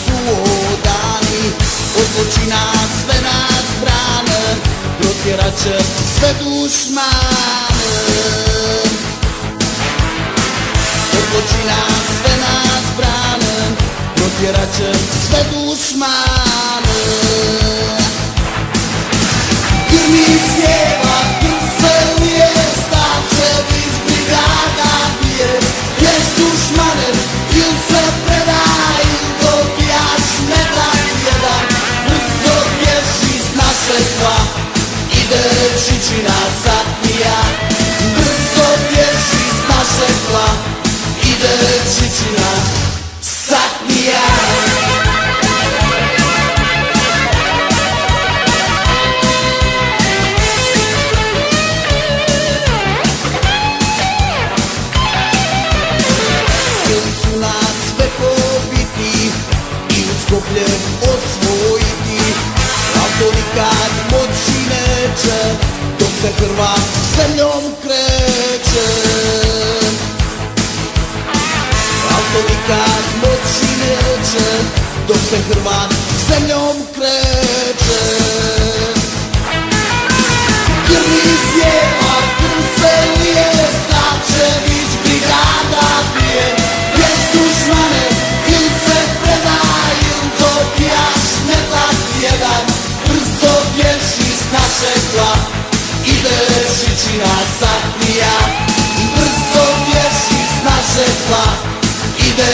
su dani, od zločina sve nas brane, protjerat će sve dušmane. Od zločina sve nas brane, protjerat će sve dušmane. Krvi sjeva, krv se lije, staće iz brigada bije. Jest dušmane, il se predaj, il dobijaš medalj jedan. Brzo bježi s našeg tla, ide Čičina satnija. Brzo bježi s našeg tla, ide Čičina satnija. Skopljem osvojiti, al to nikad moći neće, dok se Hrvat zemljom kreće. Al to nikad moći neće, dok se Hrvat zemljom kreće. Krvi sjeva, krv se lije, staće vić brigada bije. Jest dušmane, ili se predaj, dobijaš medalj jedan. Brzo bježi s našeg tla, ide Čičina satnija. Brzo bježi s našeg tla, ide